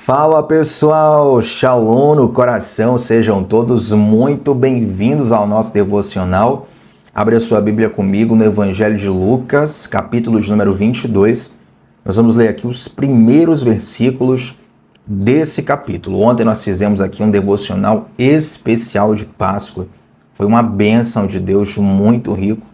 Fala pessoal, Shalom no coração, sejam todos muito bem-vindos ao nosso devocional. Abre a sua Bíblia comigo no Evangelho de Lucas, capítulo de número 22. Nós vamos ler aqui os primeiros versículos desse capítulo. Ontem nós fizemos aqui um devocional especial de Páscoa. Foi uma bênção de Deus muito rico.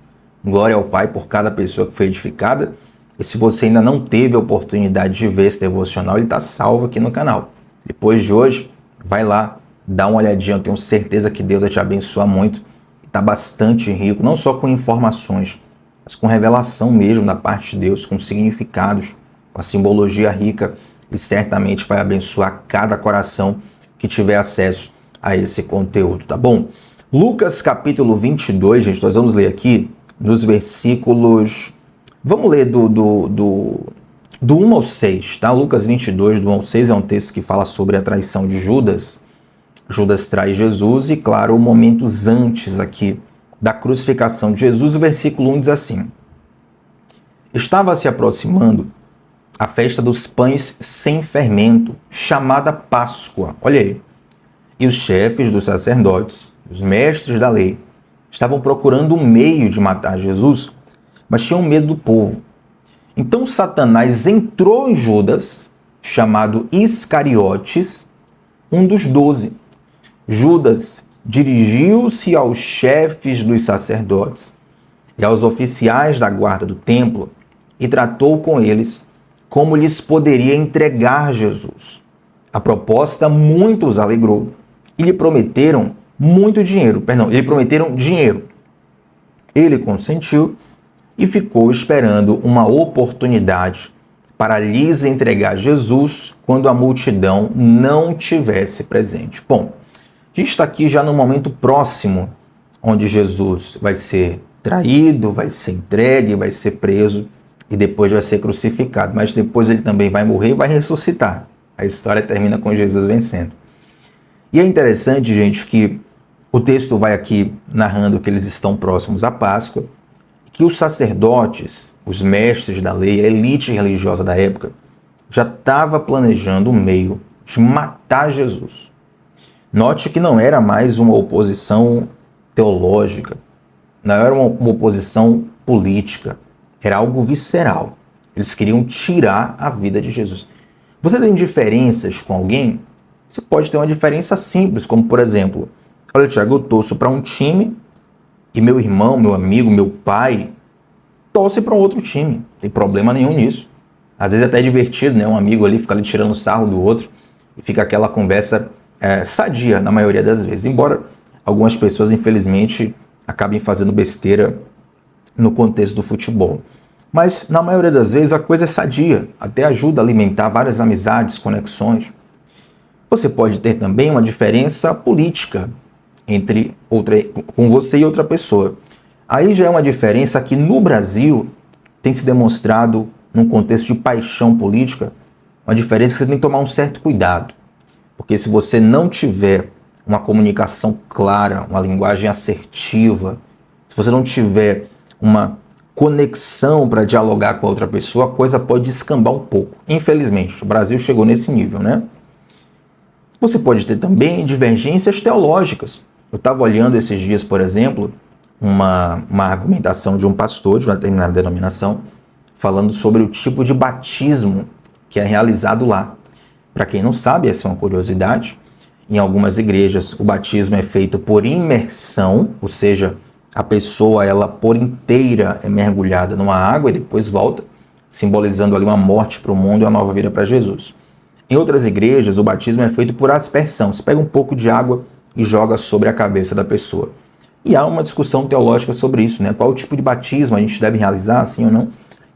Glória ao Pai por cada pessoa que foi edificada. E se você ainda não teve a oportunidade de ver esse devocional, ele está salvo aqui no canal. Depois de hoje, vai lá, dá uma olhadinha. Eu tenho certeza que Deus vai te abençoar muito. Está bastante rico, não só com informações, mas com revelação mesmo da parte de Deus, com significados, com a simbologia rica. E certamente vai abençoar cada coração que tiver acesso a esse conteúdo, tá bom? Lucas capítulo 22, gente, nós vamos ler aqui nos versículos... Vamos ler do 1 ao 6, tá? Lucas 22, do 1 ao 6, é um texto que fala sobre a traição de Judas. Judas trai Jesus e, claro, momentos antes aqui da crucificação de Jesus. O versículo 1 diz assim: Estava se aproximando a festa dos pães sem fermento, chamada Páscoa. Olha aí. E os chefes dos sacerdotes, os mestres da lei, estavam procurando um meio de matar Jesus, mas tinham medo do povo. Então Satanás entrou em Judas, chamado Iscariotes, um dos 12. Judas dirigiu-se aos chefes dos sacerdotes e aos oficiais da guarda do templo e tratou com eles como lhes poderia entregar Jesus. A proposta muito os alegrou e lhe prometeram dinheiro. Ele consentiu e ficou esperando uma oportunidade para lhes entregar Jesus quando a multidão não tivesse presente. Bom, a gente está aqui já no momento próximo, onde Jesus vai ser traído, vai ser entregue, vai ser preso e depois vai ser crucificado. Mas depois ele também vai morrer e vai ressuscitar. A história termina com Jesus vencendo. E é interessante, gente, que o texto vai aqui narrando que eles estão próximos à Páscoa, que os sacerdotes, os mestres da lei, a elite religiosa da época, já estava planejando um meio de matar Jesus. Note que não era mais uma oposição teológica, não era uma oposição política, era algo visceral. Eles queriam tirar a vida de Jesus. Você tem diferenças com alguém? Você pode ter uma diferença simples, como por exemplo, olha, Thiago, eu torço para um time e meu irmão, meu amigo, meu pai torce para um outro time. Não tem problema nenhum nisso. Às vezes é até divertido, né? Um amigo ali fica ali tirando sarro do outro e fica aquela conversa sadia na maioria das vezes. Embora algumas pessoas, infelizmente, acabem fazendo besteira no contexto do futebol. Mas na maioria das vezes a coisa é sadia, até ajuda a alimentar várias amizades, conexões. Você pode ter também uma diferença política com você e outra pessoa. Aí já é uma diferença que no Brasil tem se demonstrado, num contexto de paixão política, uma diferença que você tem que tomar um certo cuidado. Porque se você não tiver uma comunicação clara, uma linguagem assertiva, se você não tiver uma conexão para dialogar com a outra pessoa, a coisa pode descambar um pouco. Infelizmente, o Brasil chegou nesse nível, né? Você pode ter também divergências teológicas. Eu estava olhando esses dias, por exemplo, uma argumentação de um pastor de uma determinada denominação, falando sobre o tipo de batismo que é realizado lá. Para quem não sabe, essa é uma curiosidade, em algumas igrejas o batismo é feito por imersão, ou seja, a pessoa ela por inteira é mergulhada numa água e depois volta, simbolizando ali uma morte para o mundo e uma nova vida para Jesus. Em outras igrejas, o batismo é feito por aspersão. Você pega um pouco de água e joga sobre a cabeça da pessoa. E há uma discussão teológica sobre isso, né? Qual o tipo de batismo a gente deve realizar, sim ou não?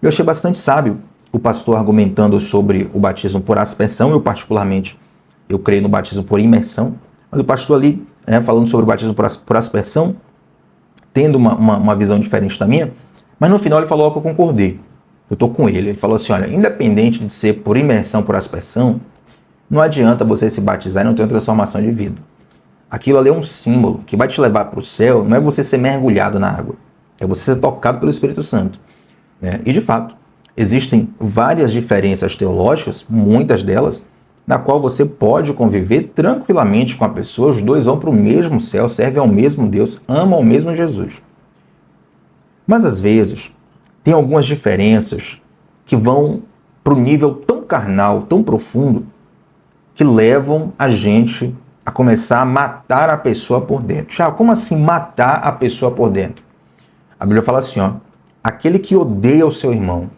Eu achei bastante sábio o pastor argumentando sobre o batismo por aspersão. Eu, particularmente, eu creio no batismo por imersão. Mas o pastor ali, falando sobre o batismo por aspersão, tendo uma visão diferente da minha, mas no final ele falou algo que eu concordei. Eu estou com ele. Ele falou assim, olha, independente de ser por imersão, por aspersão, não adianta você se batizar e não ter uma transformação de vida. Aquilo ali é um símbolo que vai te levar para o céu, não é você ser mergulhado na água, é você ser tocado pelo Espírito Santo. Né? E de fato, existem várias diferenças teológicas, muitas delas, na qual você pode conviver tranquilamente com a pessoa, os dois vão para o mesmo céu, servem ao mesmo Deus, amam o mesmo Jesus. Mas às vezes tem algumas diferenças que vão para o nível tão carnal, tão profundo, que levam a gente a começar a matar a pessoa por dentro. Tiago, como assim matar a pessoa por dentro? A Bíblia fala assim, ó, aquele que odeia o seu irmão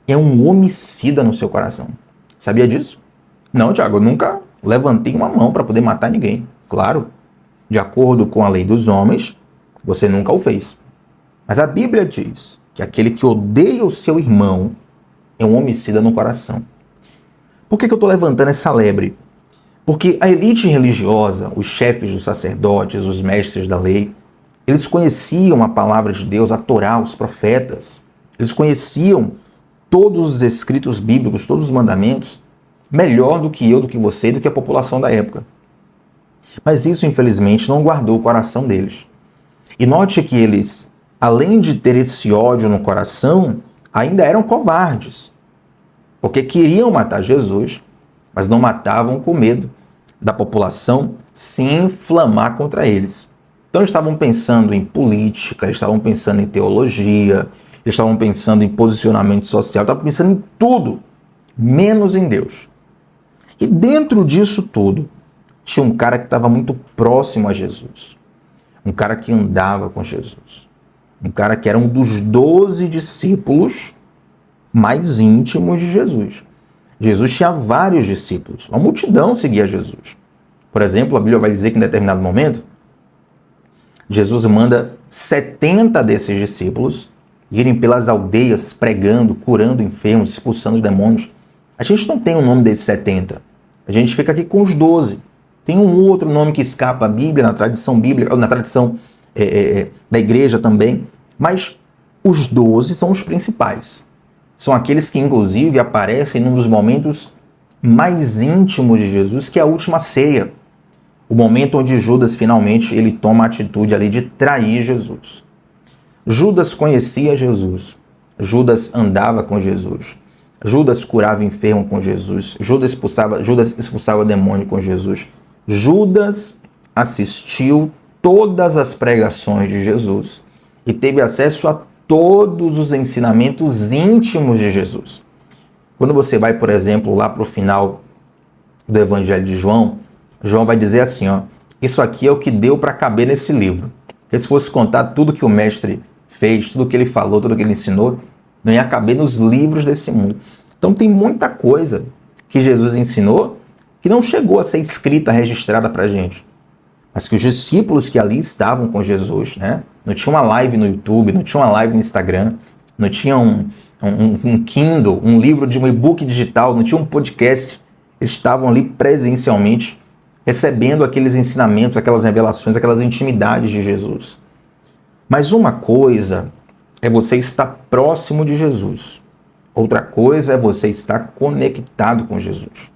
é um homicida no seu coração. Sabia disso? Não, Tiago, eu nunca levantei uma mão para poder matar ninguém. Claro, de acordo com a lei dos homens, você nunca o fez. Mas a Bíblia diz que aquele que odeia o seu irmão é um homicida no coração. Por que eu estou levantando essa lebre? Porque a elite religiosa, os chefes dos sacerdotes, os mestres da lei, eles conheciam a palavra de Deus, a Torá, os profetas. Eles conheciam todos os escritos bíblicos, todos os mandamentos, melhor do que eu, do que você, do que a população da época. Mas isso, infelizmente, não guardou o coração deles. E note que eles, além de ter esse ódio no coração, ainda eram covardes. Porque queriam matar Jesus, mas não matavam com medo da população se inflamar contra eles. Então eles estavam pensando em política, eles estavam pensando em teologia, eles estavam pensando em posicionamento social, estavam pensando em tudo, menos em Deus. E dentro disso tudo, tinha um cara que estava muito próximo a Jesus. Um cara que andava com Jesus. Um cara que era um dos 12 discípulos mais íntimos de Jesus. Jesus tinha vários discípulos. Uma multidão seguia Jesus. Por exemplo, a Bíblia vai dizer que em determinado momento, Jesus manda 70 desses discípulos irem pelas aldeias pregando, curando enfermos, expulsando demônios. A gente não tem o nome desses 70. A gente fica aqui com os 12. Tem um outro nome que escapa à Bíblia, na tradição bíblica, na tradição da igreja também. Mas os 12 são os principais. São aqueles que, inclusive, aparecem num dos momentos mais íntimos de Jesus, que é a última ceia. O momento onde Judas, finalmente, ele toma a atitude ali de trair Jesus. Judas conhecia Jesus. Judas andava com Jesus. Judas curava enfermo com Jesus. Judas expulsava demônio com Jesus. Judas assistiu todas as pregações de Jesus e teve acesso a todos os ensinamentos íntimos de Jesus. Quando você vai, por exemplo, lá para o final do Evangelho de João, João vai dizer assim, ó, isso aqui é o que deu para caber nesse livro. Porque se fosse contar tudo que o mestre fez, tudo que ele falou, tudo que ele ensinou, não ia caber nos livros desse mundo. Então tem muita coisa que Jesus ensinou que não chegou a ser escrita, registrada para a gente. Mas que os discípulos que ali estavam com Jesus, né? Não tinha uma live no YouTube, não tinha uma live no Instagram, não tinha um Kindle, um livro de um e-book digital, não tinha um podcast. Eles estavam ali presencialmente recebendo aqueles ensinamentos, aquelas revelações, aquelas intimidades de Jesus. Mas uma coisa é você estar próximo de Jesus. Outra coisa é você estar conectado com Jesus.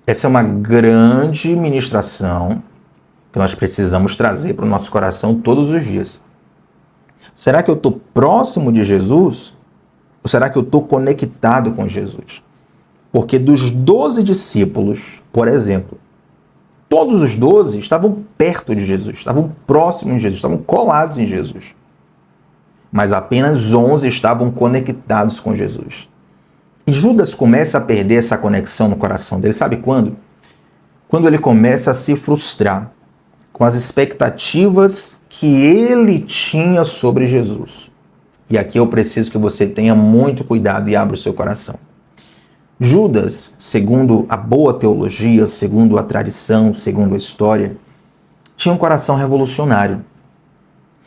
Essa é uma grande ministração que nós precisamos trazer para o nosso coração todos os dias. Será que eu estou próximo de Jesus? Ou será que eu estou conectado com Jesus? Porque dos 12 discípulos, por exemplo, todos os 12 estavam perto de Jesus, estavam próximos de Jesus, estavam colados em Jesus. Mas apenas 11 estavam conectados com Jesus. E Judas começa a perder essa conexão no coração dele. Sabe quando? Quando ele começa a se frustrar com as expectativas que ele tinha sobre Jesus. E aqui eu preciso que você tenha muito cuidado e abra o seu coração. Judas, segundo a boa teologia, segundo a tradição, segundo a história, tinha um coração revolucionário.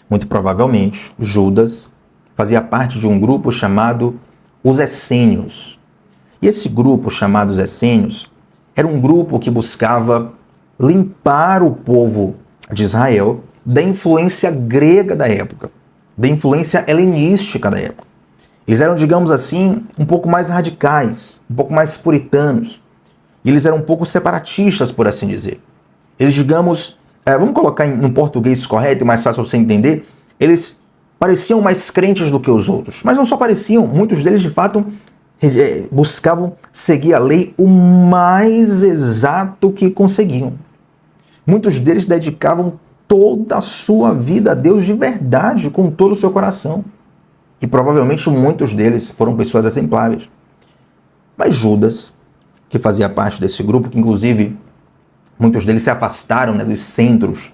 Muito provavelmente, Judas fazia parte de um grupo chamado os Essênios. E esse grupo chamado os Essênios era um grupo que buscava limpar o povo de Israel da influência grega da época, da influência helenística da época. Eles eram, digamos assim, um pouco mais radicais, um pouco mais puritanos. E eles eram um pouco separatistas, por assim dizer. Eles, digamos, vamos colocar no português correto, mais fácil para você entender, eles pareciam mais crentes do que os outros. Mas não só pareciam, muitos deles, de fato, buscavam seguir a lei o mais exato que conseguiam. Muitos deles dedicavam toda a sua vida a Deus de verdade, com todo o seu coração. E provavelmente muitos deles foram pessoas exemplares. Mas Judas, que fazia parte desse grupo, que inclusive muitos deles se afastaram, dos centros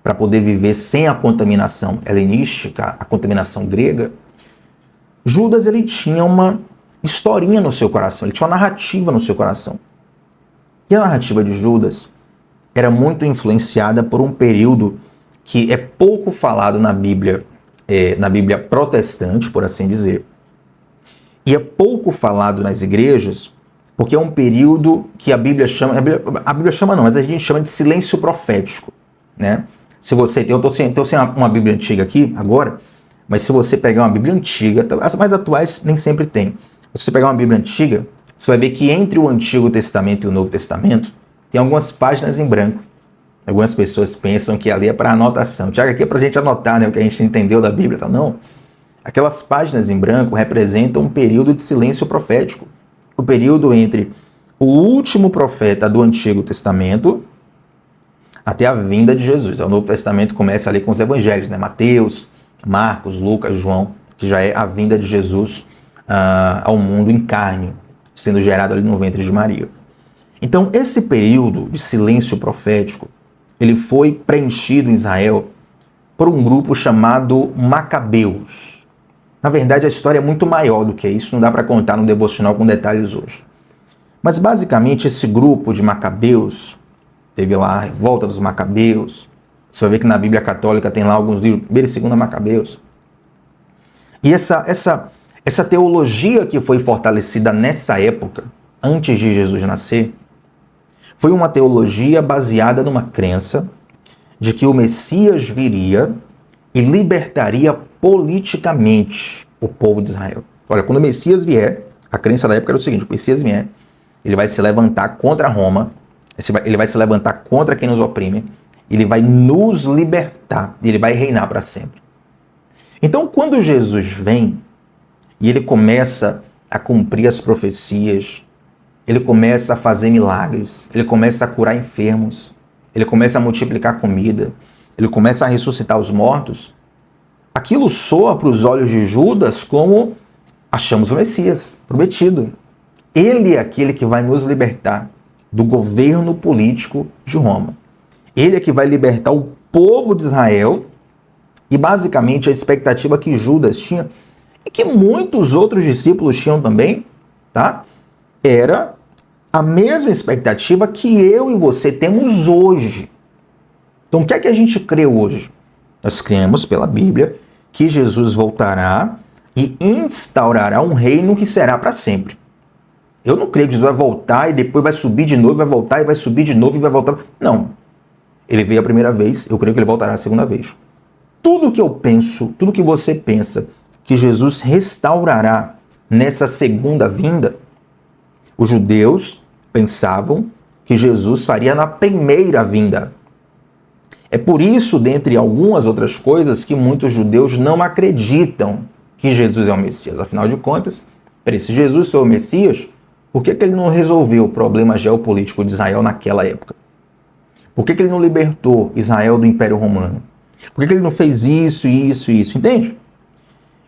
para poder viver sem a contaminação helenística, a contaminação grega, Judas ele tinha uma historinha no seu coração, ele tinha uma narrativa no seu coração. E a narrativa de Judas era muito influenciada por um período que é pouco falado na Bíblia protestante, por assim dizer, e é pouco falado nas igrejas, porque é um período que a Bíblia chama não, mas a gente chama de silêncio profético, né? Se você tem, eu estou sem uma Bíblia antiga aqui agora, mas se você pegar uma Bíblia antiga, as mais atuais nem sempre tem. Se você pegar uma Bíblia antiga, você vai ver que entre o Antigo Testamento e o Novo Testamento tem algumas páginas em branco. Algumas pessoas pensam que ali é para anotação. Tiago, aqui é para a gente anotar, o que a gente entendeu da Bíblia. Tá? Não. Aquelas páginas em branco representam um período de silêncio profético. O período entre o último profeta do Antigo Testamento até a vinda de Jesus. O Novo Testamento começa ali com os evangelhos, Mateus, Marcos, Lucas, João, que já é a vinda de Jesus ao mundo em carne, sendo gerado ali no ventre de Maria. Então, esse período de silêncio profético, ele foi preenchido em Israel por um grupo chamado Macabeus. Na verdade, a história é muito maior do que isso, não dá para contar no devocional com detalhes hoje. Mas, basicamente, esse grupo de Macabeus, teve lá a revolta dos Macabeus, você vai ver que na Bíblia Católica tem lá alguns livros, 1º e 2º Macabeus. E essa teologia que foi fortalecida nessa época, antes de Jesus nascer, foi uma teologia baseada numa crença de que o Messias viria e libertaria politicamente o povo de Israel. Olha, quando o Messias vier, a crença da época era o seguinte: o Messias vier, ele vai se levantar contra Roma, ele vai se levantar contra quem nos oprime, ele vai nos libertar, ele vai reinar para sempre. Então, quando Jesus vem e ele começa a cumprir as profecias, ele começa a fazer milagres, ele começa a curar enfermos, ele começa a multiplicar comida, ele começa a ressuscitar os mortos, aquilo soa para os olhos de Judas como: achamos o Messias prometido. Ele é aquele que vai nos libertar do governo político de Roma. Ele é que vai libertar o povo de Israel. E basicamente a expectativa que Judas tinha, e que muitos outros discípulos tinham também, tá? Era a mesma expectativa que eu e você temos hoje. Então o que é que a gente crê hoje? Nós cremos pela Bíblia que Jesus voltará e instaurará um reino que será para sempre. Eu não creio que Jesus vai voltar e depois vai subir de novo, vai voltar e vai subir de novo e vai voltar. Não. Ele veio a primeira vez, eu creio que ele voltará a segunda vez. Tudo que eu penso, tudo que você pensa que Jesus restaurará nessa segunda vinda, os judeus pensavam que Jesus faria na primeira vinda. É por isso, dentre algumas outras coisas, que muitos judeus não acreditam que Jesus é o Messias. Afinal de contas, se Jesus foi o Messias, por que ele não resolveu o problema geopolítico de Israel naquela época? Por que ele não libertou Israel do Império Romano? Por que ele não fez isso, entende?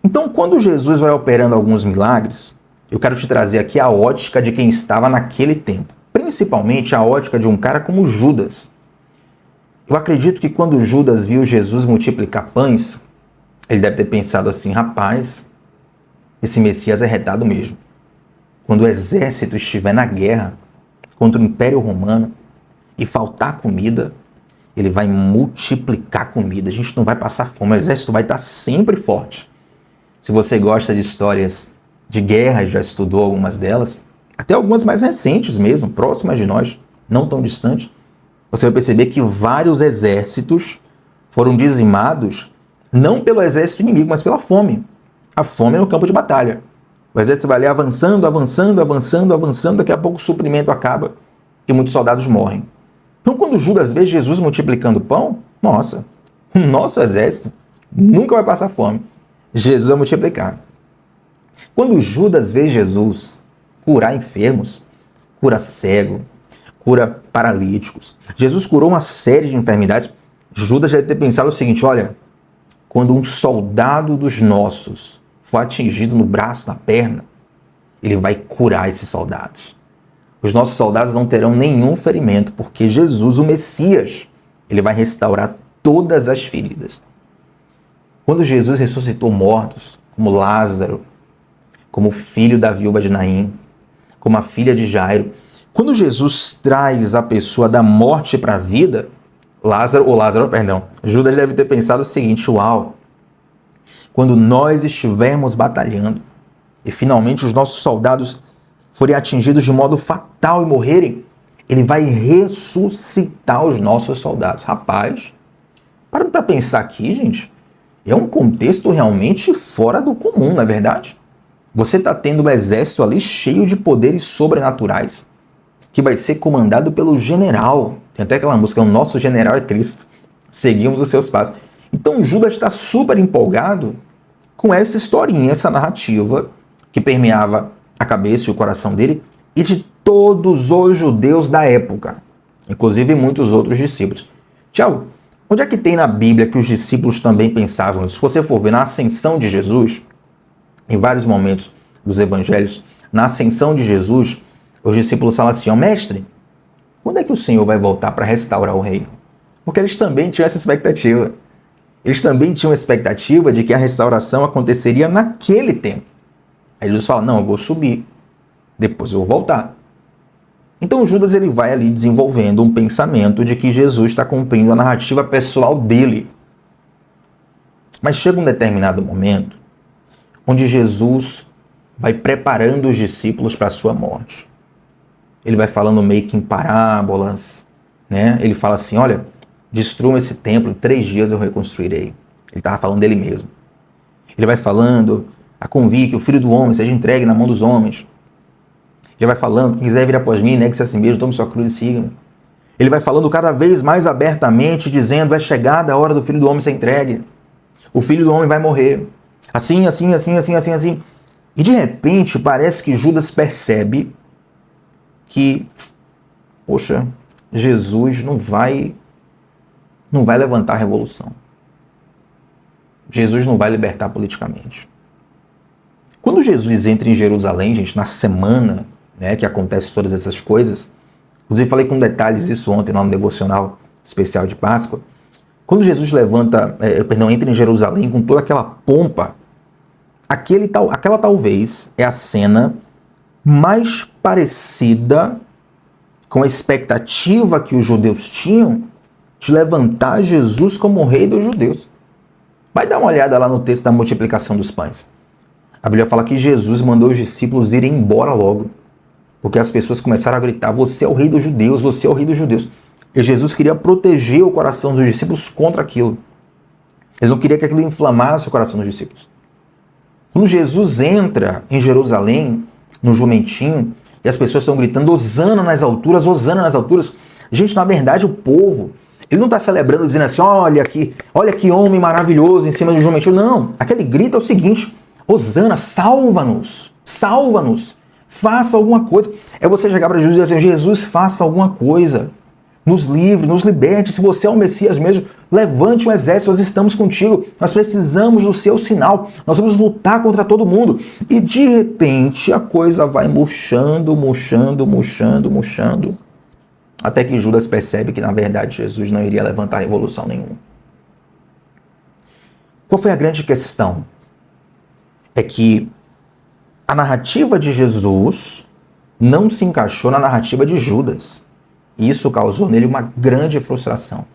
Então, quando Jesus vai operando alguns milagres, eu quero te trazer aqui a ótica de quem estava naquele tempo. Principalmente a ótica de um cara como Judas. Eu acredito que quando Judas viu Jesus multiplicar pães, ele deve ter pensado assim: rapaz, esse Messias é retado mesmo. Quando o exército estiver na guerra contra o Império Romano e faltar comida, ele vai multiplicar comida. A gente não vai passar fome, o exército vai estar sempre forte. Se você gosta de histórias de guerra, já estudou algumas delas, até algumas mais recentes mesmo, próximas de nós, não tão distantes, você vai perceber que vários exércitos foram dizimados não pelo exército inimigo, mas pela fome. A fome no campo de batalha. O exército vai ali avançando, daqui a pouco o suprimento acaba e muitos soldados morrem. Então, quando Judas vê Jesus multiplicando pão, nossa, o nosso exército nunca vai passar fome. Jesus vai multiplicar. Quando Judas vê Jesus curar enfermos, cura cego, cura paralíticos, Jesus curou uma série de enfermidades, Judas deve ter pensado o seguinte: olha, quando um soldado dos nossos for atingido no braço, na perna, ele vai curar esses soldados. Os nossos soldados não terão nenhum ferimento, porque Jesus, o Messias, ele vai restaurar todas as feridas. Quando Jesus ressuscitou mortos, como Lázaro, como o filho da viúva de Naim, como a filha de Jairo, quando Jesus traz a pessoa da morte para a vida, Judas deve ter pensado o seguinte: uau, quando nós estivermos batalhando e finalmente os nossos soldados forem atingidos de modo fatal e morrerem, ele vai ressuscitar os nossos soldados. Rapaz, para pensar aqui, gente, é um contexto realmente fora do comum, não é verdade? Você está tendo um exército ali cheio de poderes sobrenaturais, que vai ser comandado pelo general. Tem até aquela música, o nosso general é Cristo. Seguimos os seus passos. Então Judas está super empolgado com essa historinha, essa narrativa que permeava a cabeça e o coração dele e de todos os judeus da época, inclusive muitos outros discípulos. Tiago, onde é que tem na Bíblia que os discípulos também pensavam isso? Se você for ver na ascensão de Jesus, em vários momentos dos evangelhos, na ascensão de Jesus, os discípulos falam assim: ó, mestre, quando é que o Senhor vai voltar para restaurar o reino? Porque eles também tinham essa expectativa. Eles também tinham a expectativa de que a restauração aconteceria naquele tempo. Aí Jesus fala: não, eu vou subir, depois eu vou voltar. Então Judas ele vai ali desenvolvendo um pensamento de que Jesus está cumprindo a narrativa pessoal dele. Mas chega um determinado momento onde Jesus vai preparando os discípulos para a sua morte. Ele vai falando meio que em parábolas, né? Ele fala assim: olha, destruam esse templo, em 3 dias eu reconstruirei. Ele estava falando dele mesmo. Ele vai falando a convir que o Filho do Homem seja entregue na mão dos homens. Ele vai falando: quem quiser vir após mim, negue-se a si mesmo, tome sua cruz e siga-me. Ele vai falando cada vez mais abertamente, dizendo: é chegada a hora do Filho do Homem ser entregue. O Filho do Homem vai morrer. Assim, assim, assim, assim, assim, assim. E de repente parece que Judas percebe que, poxa, Jesus não vai levantar a revolução. Jesus não vai libertar politicamente. Quando Jesus entra em Jerusalém, gente, na semana, né, que acontece todas essas coisas, inclusive falei com detalhes isso ontem lá no devocional especial de Páscoa, quando Jesus entra em Jerusalém com toda aquela pompa, aquela talvez é a cena mais parecida com a expectativa que os judeus tinham de levantar Jesus como o rei dos judeus. Vai dar uma olhada lá no texto da multiplicação dos pães. A Bíblia fala que Jesus mandou os discípulos irem embora logo, porque as pessoas começaram a gritar: você é o rei dos judeus, você é o rei dos judeus. E Jesus queria proteger o coração dos discípulos contra aquilo. Ele não queria que aquilo inflamasse o coração dos discípulos. Quando Jesus entra em Jerusalém, no jumentinho, e as pessoas estão gritando: hosana nas alturas, hosana nas alturas. Gente, na verdade, o povo, ele não está celebrando dizendo assim: olha que homem maravilhoso em cima do jumentinho. Não, aquele grito é o seguinte: hosana, salva-nos, salva-nos, faça alguma coisa. É você chegar para Jesus e dizer assim: Jesus, faça alguma coisa. Nos livre, nos liberte. Se você é o Messias mesmo, levante um exército, nós estamos contigo. Nós precisamos do seu sinal. Nós vamos lutar contra todo mundo. E de repente a coisa vai murchando, até que Judas percebe que na verdade Jesus não iria levantar revolução nenhuma. Qual foi a grande questão? É que a narrativa de Jesus não se encaixou na narrativa de Judas. E isso causou nele uma grande frustração.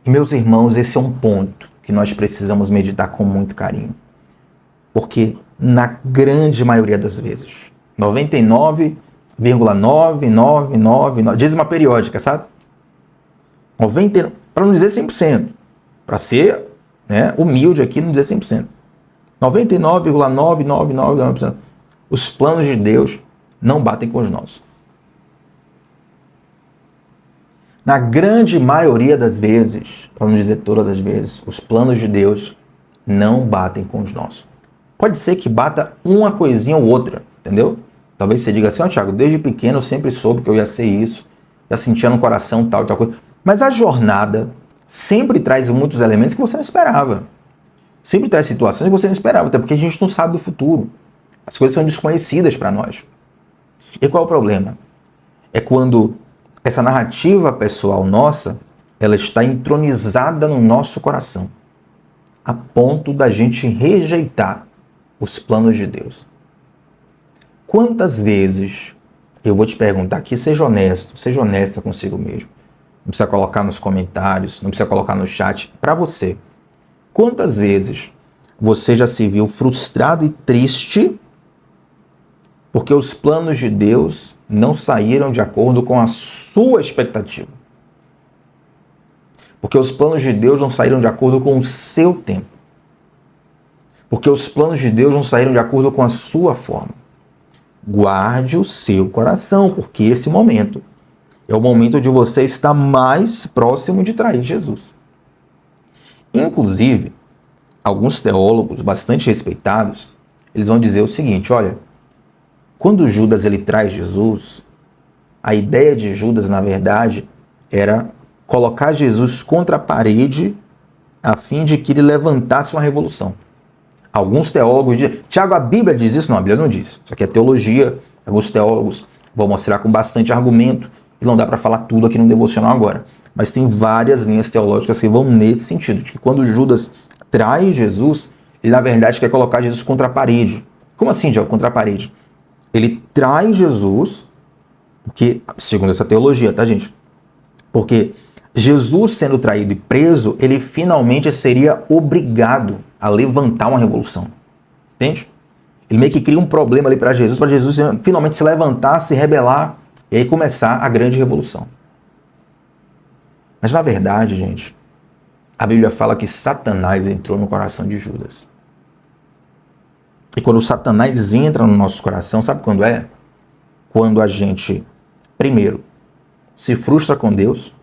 E, meus irmãos, esse é um ponto que nós precisamos meditar com muito carinho. Porque, na grande maioria das vezes, 99,9999, dízima periódica, sabe? Para não dizer 100%, para ser, né, humilde aqui, não dizer 100%. 99,9999%. Os planos de Deus não batem com os nossos. Na grande maioria das vezes, para não dizer todas as vezes, os planos de Deus não batem com os nossos. Pode ser que bata uma coisinha ou outra, entendeu? Talvez você diga assim, Thiago, desde pequeno eu sempre soube que eu ia ser isso, já sentia no coração tal e tal coisa. Mas a jornada sempre traz muitos elementos que você não esperava. Sempre traz situações que você não esperava, até porque a gente não sabe do futuro. As coisas são desconhecidas para nós. E qual é o problema? É quando essa narrativa pessoal nossa, ela está entronizada no nosso coração, a ponto da gente rejeitar os planos de Deus. Quantas vezes, eu vou te perguntar aqui, seja honesto, seja honesta consigo mesmo. Não precisa colocar nos comentários, não precisa colocar no chat, para você. Quantas vezes você já se viu frustrado e triste porque os planos de Deus não saíram de acordo com a sua expectativa? Porque os planos de Deus não saíram de acordo com o seu tempo. Porque os planos de Deus não saíram de acordo com a sua forma. Guarde o seu coração, porque esse momento é o momento onde você está mais próximo de trair Jesus. Inclusive, alguns teólogos bastante respeitados, eles vão dizer o seguinte, olha, quando Judas ele traz Jesus, a ideia de Judas, na verdade, era colocar Jesus contra a parede a fim de que ele levantasse uma revolução. Alguns teólogos dizem, Tiago, a Bíblia diz isso? Não, a Bíblia não diz. Isso aqui é teologia. Alguns teólogos vão mostrar com bastante argumento e não dá para falar tudo aqui no devocional agora. Mas tem várias linhas teológicas que vão nesse sentido, de que quando Judas trai Jesus, ele na verdade quer colocar Jesus contra a parede. Como assim, Tiago, contra a parede? Ele trai Jesus, porque, segundo essa teologia, tá, gente? Porque Jesus sendo traído e preso, ele finalmente seria obrigado a levantar uma revolução. Entende? Ele meio que cria um problema ali para Jesus finalmente se levantar, se rebelar e aí começar a grande revolução. Mas na verdade, gente, a Bíblia fala que Satanás entrou no coração de Judas. E quando o Satanás entra no nosso coração, sabe quando é? Quando a gente, primeiro, se frustra com Deus,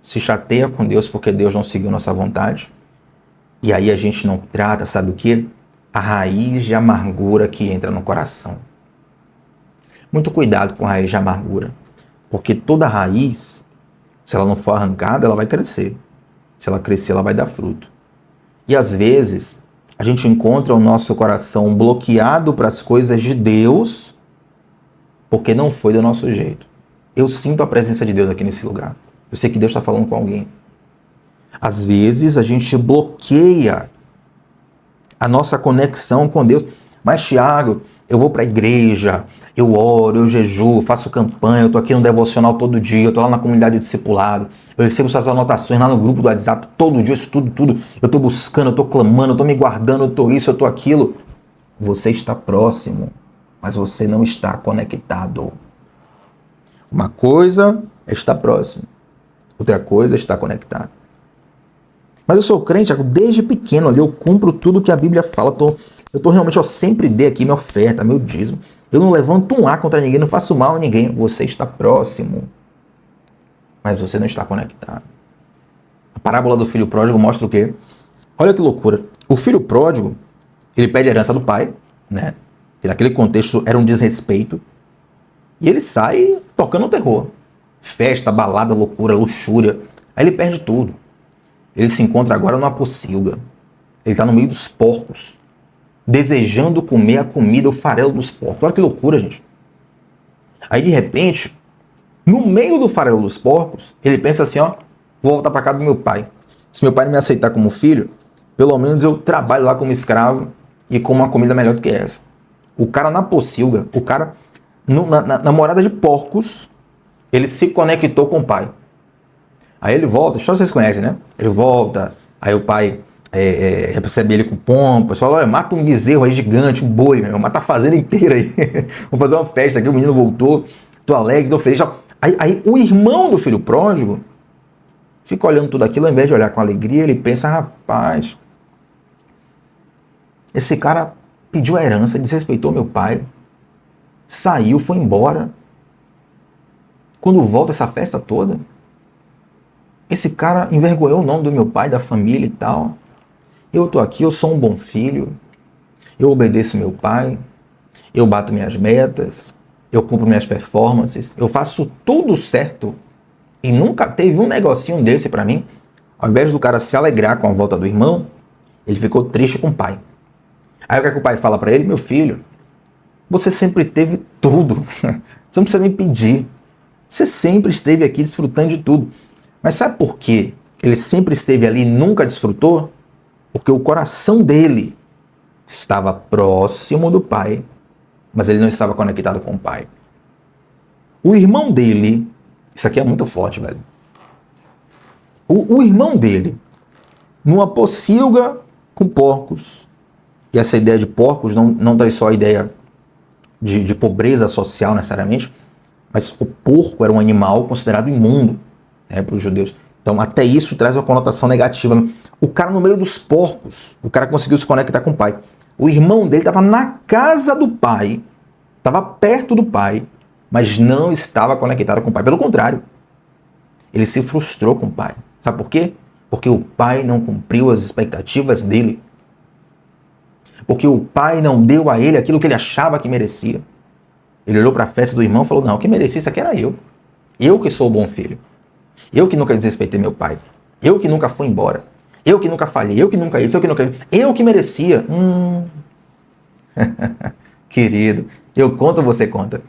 se chateia com Deus porque Deus não seguiu nossa vontade, e aí a gente não trata, sabe o quê? A raiz de amargura que entra no coração. Muito cuidado com a raiz de amargura, porque toda raiz, se ela não for arrancada, ela vai crescer. Se ela crescer, ela vai dar fruto. E às vezes, a gente encontra o nosso coração bloqueado para as coisas de Deus, porque não foi do nosso jeito. Eu sinto a presença de Deus aqui nesse lugar. Eu sei que Deus está falando com alguém. Às vezes a gente bloqueia a nossa conexão com Deus. Mas, Thiago, eu vou para a igreja, eu oro, eu jejuo, faço campanha, eu estou aqui no devocional todo dia, eu estou lá na comunidade de discipulado, eu recebo suas anotações lá no grupo do WhatsApp todo dia, eu estudo tudo, eu estou buscando, eu estou clamando, eu estou me guardando, eu estou isso, eu estou aquilo. Você está próximo, mas você não está conectado. Uma coisa é estar próximo, outra coisa é estar conectado. Mas eu sou crente, desde pequeno ali, eu cumpro tudo que a Bíblia fala. Eu tô realmente, eu sempre dei aqui minha oferta, meu dízimo. Eu não levanto um ar contra ninguém, não faço mal a ninguém. Você está próximo, mas você não está conectado. A parábola do filho pródigo mostra o quê? Olha que loucura. O filho pródigo, ele pede a herança do pai, né? E naquele contexto era um desrespeito. E ele sai tocando terror. Festa, balada, loucura, luxúria. Aí ele perde tudo. Ele se encontra agora numa pocilga. Ele está no meio dos porcos, desejando comer a comida, o farelo dos porcos. Olha que loucura, gente. Aí, de repente, no meio do farelo dos porcos, ele pensa assim, ó, vou voltar para casa do meu pai. Se meu pai não me aceitar como filho, pelo menos eu trabalho lá como escravo e como uma comida melhor do que essa. O cara na pocilga, o cara na morada de porcos, ele se conectou com o pai. Aí ele volta, só vocês conhecem, né? Ele volta, aí o pai recebe ele com pompa, fala, olha, mata um bezerro aí gigante, um boi, mata a fazenda inteira aí. Vamos fazer uma festa aqui, o menino voltou, tô alegre, tô feliz. Aí o irmão do filho pródigo fica olhando tudo aquilo, ao invés de olhar com alegria, ele pensa, rapaz, esse cara pediu a herança, desrespeitou meu pai, saiu, foi embora. Quando volta essa festa toda, esse cara envergonhou o nome do meu pai, da família e tal. Eu tô aqui, eu sou um bom filho. eu obedeço meu pai, eu bato minhas metas, eu cumpro minhas performances, eu faço tudo certo e nunca teve um negocinho desse pra mim. Ao invés do cara se alegrar com a volta do irmão, ele ficou triste com o pai. Aí o que é que o pai fala pra ele? Meu filho, você sempre teve tudo. Você não precisa me pedir. Você sempre esteve aqui desfrutando de tudo. Mas sabe por quê? Ele sempre esteve ali e nunca desfrutou? Porque o coração dele estava próximo do pai, mas ele não estava conectado com o pai. O irmão dele, isso aqui é muito forte, velho. O irmão dele, numa pocilga com porcos, e essa ideia de porcos não traz só a ideia de pobreza social necessariamente, mas o porco era um animal considerado imundo, né, para os judeus. Então até isso traz uma conotação negativa. O cara no meio dos porcos, o cara conseguiu se conectar com o pai. O irmão dele estava na casa do pai, estava perto do pai, mas não estava conectado com o pai. Pelo contrário, ele se frustrou com o pai. Sabe por quê? Porque o pai não cumpriu as expectativas dele. Porque o pai não deu a ele aquilo que ele achava que merecia. Ele olhou para a festa do irmão e falou, não, o que merecia isso aqui era eu. Eu que sou o bom filho. Eu que nunca desrespeitei meu pai. Eu que nunca fui embora. Eu que nunca falhei. Eu que nunca isso. Eu que merecia. Querido, eu conto, você conta.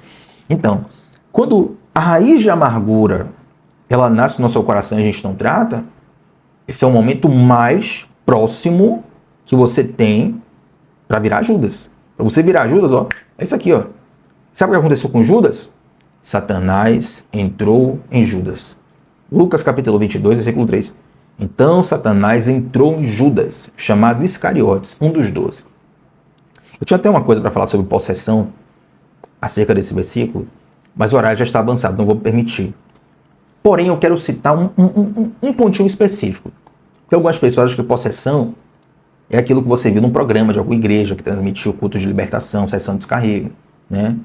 Então, quando a raiz de amargura ela nasce no nosso coração e a gente não trata, esse é o momento mais próximo que você tem para virar Judas. Para você virar Judas, ó, é isso aqui, ó. Sabe o que aconteceu com Judas? Satanás entrou em Judas. Lucas capítulo 22, versículo 3. Então Satanás entrou em Judas, chamado Iscariotes, um dos 12. Eu tinha até uma coisa para falar sobre possessão acerca desse versículo, mas o horário já está avançado, não vou permitir. Porém, eu quero citar um pontinho específico. Porque algumas pessoas acham que possessão é aquilo que você viu num programa de alguma igreja que transmitiu culto de libertação, sessão de descarrego, né?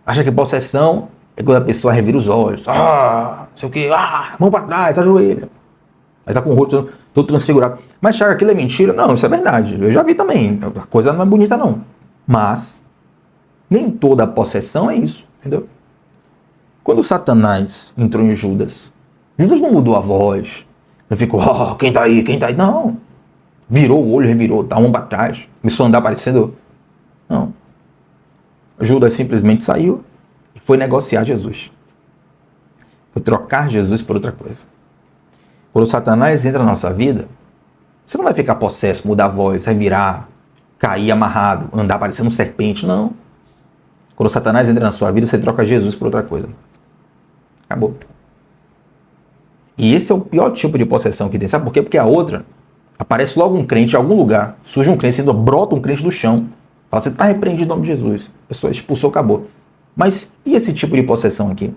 Acha que possessão é quando a pessoa revira os olhos, não sei o que, mão para trás, ajoelha. Aí tá com o rosto todo transfigurado. Mas achar que aquilo é mentira? Não, isso é verdade. Eu já vi também. A coisa não é bonita, não. Mas nem toda possessão é isso, entendeu? Quando Satanás entrou em Judas, Judas não mudou a voz, não ficou, quem tá aí, quem tá aí? Não. Virou o olho, revirou, tá um para trás, começou a andar parecendo... Não. Judas simplesmente saiu e foi negociar Jesus. Foi trocar Jesus por outra coisa. Quando Satanás entra na nossa vida, você não vai ficar possesso, mudar a voz, revirar, cair amarrado, andar parecendo um serpente, não. Quando Satanás entra na sua vida, você troca Jesus por outra coisa. Acabou. E esse é o pior tipo de possessão que tem. Sabe por quê? Porque a outra, aparece logo um crente em algum lugar, surge um crente, brota um crente do chão, fala, você está repreendido em nome de Jesus. A pessoa expulsou, acabou. Mas e esse tipo de possessão aqui?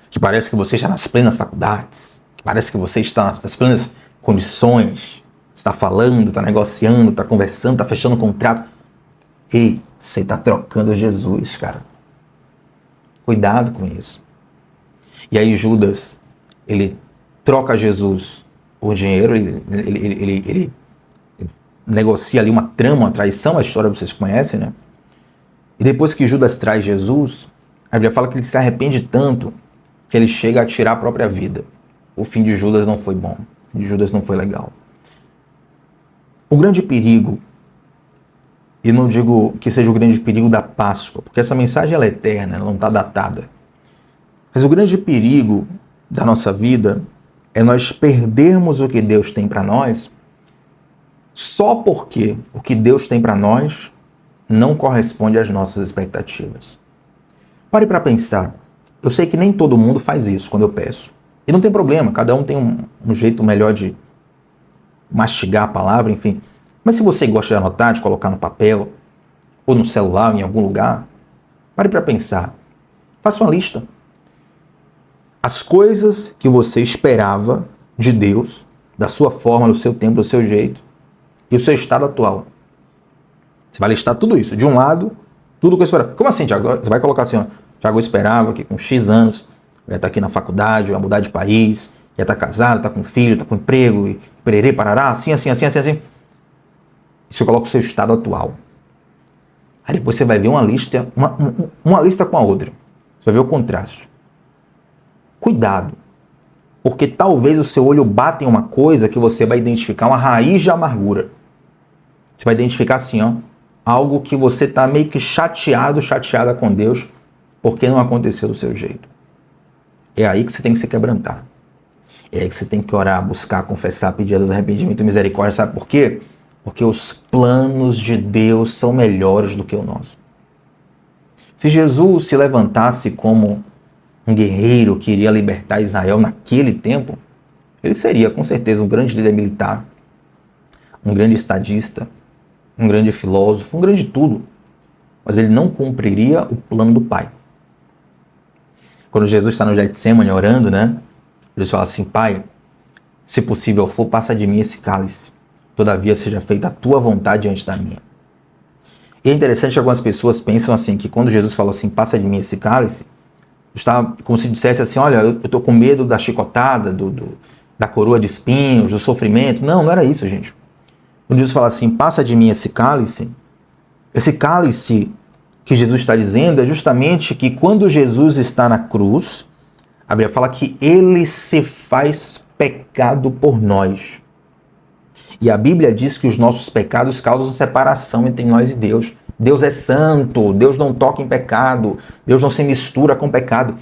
Que parece que você está nas plenas faculdades, que parece que você está nas plenas condições, está falando, está negociando, está conversando, está fechando um contrato. Ei, você está trocando Jesus, cara. Cuidado com isso. E aí Judas, ele troca Jesus por dinheiro, ele negocia ali uma trama, uma traição, a história vocês conhecem, né? E depois que Judas traz Jesus, a Bíblia fala que ele se arrepende tanto que ele chega a tirar a própria vida. O fim de Judas não foi bom. O fim de Judas não foi legal. O grande perigo, e não digo que seja o grande perigo da Páscoa, porque essa mensagem ela é eterna, ela não está datada. Mas o grande perigo da nossa vida é nós perdermos o que Deus tem para nós só porque o que Deus tem para nós não corresponde às nossas expectativas. Pare para pensar. Eu sei que nem todo mundo faz isso quando eu peço. E não tem problema, cada um tem um jeito melhor de mastigar a palavra, enfim. Mas se você gosta de anotar, de colocar no papel, ou no celular, ou em algum lugar, pare para pensar. Faça uma lista. As coisas que você esperava de Deus, da sua forma, do seu tempo, do seu jeito, e o seu estado atual. Você vai listar tudo isso. De um lado, tudo que eu esperava. Como assim, Tiago? Você vai colocar assim, ó, Tiago, eu esperava que com X anos, eu ia estar aqui na faculdade, eu ia mudar de país, ia estar casado, estar com filho, estar com emprego, e pererê, parará, assim. e você coloca o seu estado atual. Aí depois você vai ver uma lista com a outra. Você vai ver o contraste. Cuidado, porque talvez o seu olho bata em uma coisa que você vai identificar uma raiz de amargura. Você vai identificar assim, ó, algo que você está meio que chateada com Deus, porque não aconteceu do seu jeito. É aí que você tem que se quebrantar. É aí que você tem que orar, buscar, confessar, pedir a Deus arrependimento e misericórdia. Sabe por quê? Porque os planos de Deus são melhores do que o nosso. Se Jesus se levantasse como um guerreiro que iria libertar Israel naquele tempo, ele seria com certeza um grande líder militar, um grande estadista, um grande filósofo, um grande tudo. Mas ele não cumpriria o plano do Pai. Quando Jesus está no Getsemane orando, né? Ele fala assim: Pai, se possível for, passa de mim esse cálice. Todavia seja feita a tua vontade antes da minha. E é interessante que algumas pessoas pensam assim, que quando Jesus falou assim, passa de mim esse cálice, está como se dissesse assim, olha, eu estou com medo da chicotada, da coroa de espinhos, do sofrimento. Não, não era isso, gente. Quando Jesus fala assim, passa de mim esse cálice que Jesus está dizendo é justamente que quando Jesus está na cruz, a Bíblia fala que ele se faz pecado por nós. E a Bíblia diz que os nossos pecados causam separação entre nós e Deus. Deus é santo, Deus não toca em pecado, Deus não se mistura com pecado.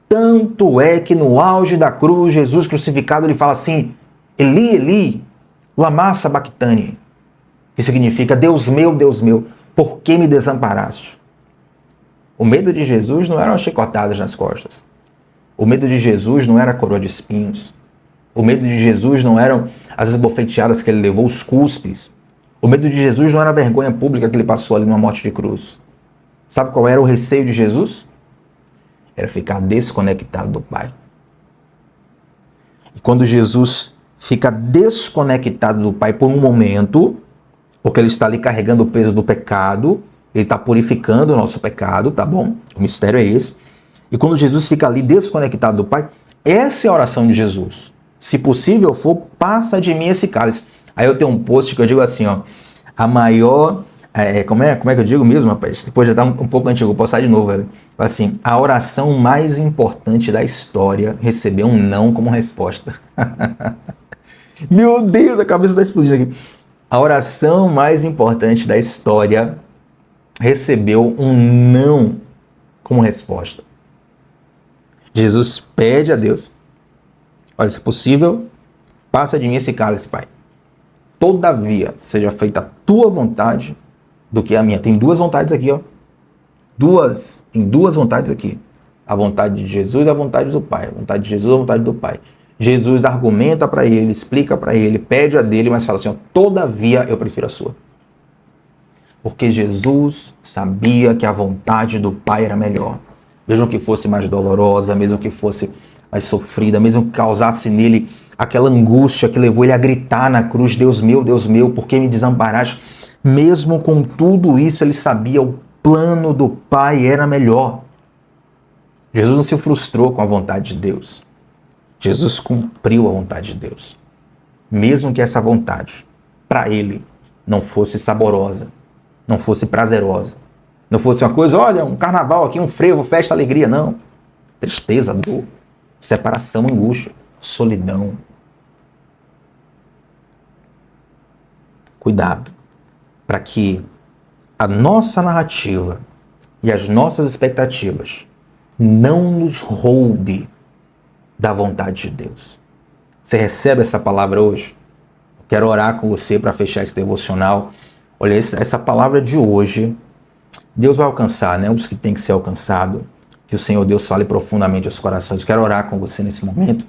Tanto é que no auge da cruz, Jesus crucificado, ele fala assim, Eli, Eli, lama sabachthani, que significa, Deus meu, por que me desamparaste? O medo de Jesus não eram as chicotadas nas costas. O medo de Jesus não era a coroa de espinhos. O medo de Jesus não eram as esbofeteadas que ele levou, os cuspes. O medo de Jesus não era a vergonha pública que ele passou ali numa morte de cruz. Sabe qual era o receio de Jesus? Era ficar desconectado do Pai. E quando Jesus fica desconectado do Pai por um momento, porque ele está ali carregando o peso do pecado, ele está purificando o nosso pecado, tá bom? O mistério é esse. E quando Jesus fica ali desconectado do Pai, essa é a oração de Jesus. Se possível for, passa de mim esse cálice. Aí eu tenho um post que eu digo assim, ó, a maior... como é que eu digo mesmo, rapaz? Depois já tá um pouco antigo, vou postar de novo, velho. Assim, a oração mais importante da história recebeu um não como resposta. Meu Deus, a cabeça tá explodindo aqui. A oração mais importante da história recebeu um não como resposta. Jesus pede a Deus, olha, se possível, passa de mim esse cálice, Pai. Todavia, seja feita a tua vontade do que a minha. Tem duas vontades aqui, ó. Tem duas vontades aqui. A vontade de Jesus e a vontade do Pai. A vontade de Jesus e a vontade do Pai. Jesus argumenta para ele, explica para ele, pede a dele, mas fala assim, ó, todavia eu prefiro a sua. Porque Jesus sabia que a vontade do Pai era melhor. Mesmo que fosse mais dolorosa, mesmo que fosse mais sofrida, mesmo que causasse nele aquela angústia que levou ele a gritar na cruz, Deus meu, por que me desamparaste? Mesmo com tudo isso, ele sabia o plano do Pai era melhor. Jesus não se frustrou com a vontade de Deus. Jesus cumpriu a vontade de Deus. Mesmo que essa vontade, para ele, não fosse saborosa, não fosse prazerosa, não fosse uma coisa, olha, um carnaval aqui, um frevo, festa, alegria, não. Tristeza, dor, separação, angústia, solidão. Cuidado, para que a nossa narrativa e as nossas expectativas não nos roube da vontade de Deus. Você recebe essa palavra hoje? Eu quero orar com você para fechar esse devocional. Olha, essa palavra de hoje, Deus vai alcançar, né? Os que tem que ser alcançado. Que o Senhor Deus fale profundamente aos corações. Eu quero orar com você nesse momento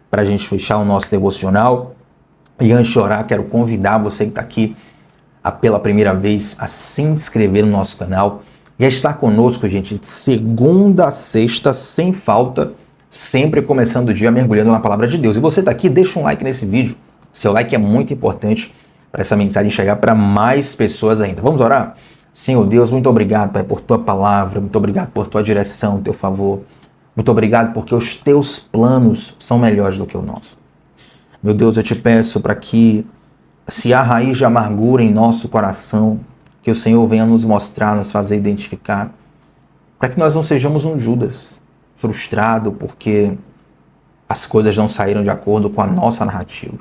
para a gente fechar o nosso devocional. E antes de orar, quero convidar você que está aqui pela primeira vez a se inscrever no nosso canal e a estar conosco, gente, de segunda a sexta, sem falta, sempre começando o dia mergulhando na palavra de Deus. E você está aqui, deixa um like nesse vídeo. Seu like é muito importante para essa mensagem chegar para mais pessoas ainda. Vamos orar? Senhor Deus, muito obrigado, Pai, por Tua palavra, muito obrigado por Tua direção, Teu favor. Muito obrigado porque os Teus planos são melhores do que o nosso. Meu Deus, eu te peço para que Se há raiz de amargura em nosso coração, que o Senhor venha nos mostrar, nos fazer identificar, para que nós não sejamos um Judas, frustrado porque as coisas não saíram de acordo com a nossa narrativa,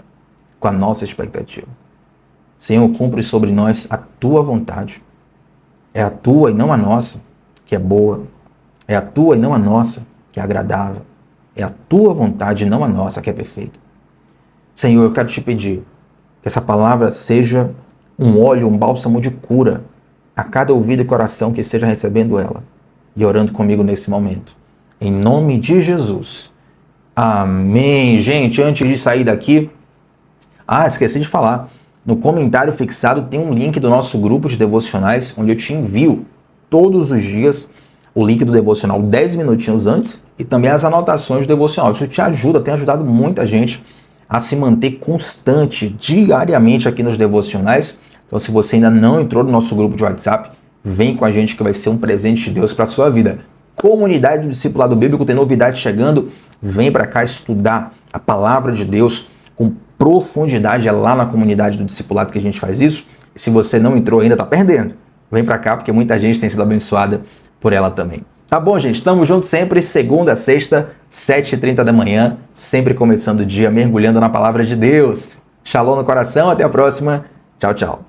com a nossa expectativa. Senhor, cumpre sobre nós a tua vontade. É a tua e não a nossa que é boa. É a tua e não a nossa que é agradável. É a tua vontade e não a nossa que é perfeita. Senhor, eu quero te pedir que essa palavra seja um óleo, um bálsamo de cura a cada ouvido e coração que esteja recebendo ela e orando comigo nesse momento. Em nome de Jesus. Amém. Gente, antes de sair daqui, esqueci de falar. No comentário fixado tem um link do nosso grupo de devocionais, onde eu te envio todos os dias o link do devocional 10 minutinhos antes e também as anotações do devocional. Isso te ajuda, tem ajudado muita gente a se manter constante diariamente aqui nos devocionais. Então, se você ainda não entrou no nosso grupo de WhatsApp, vem com a gente que vai ser um presente de Deus para a sua vida. Comunidade do Discipulado Bíblico, tem novidade chegando. Vem para cá estudar a palavra de Deus com profundidade. É lá na comunidade do Discipulado que a gente faz isso. E se você não entrou ainda, tá perdendo. Vem para cá porque muita gente tem sido abençoada por ela também. Tá bom, gente? Tamo junto sempre, segunda a sexta, 7h30 da manhã, sempre começando o dia mergulhando na palavra de Deus. Shalom no coração, até a próxima. Tchau, tchau.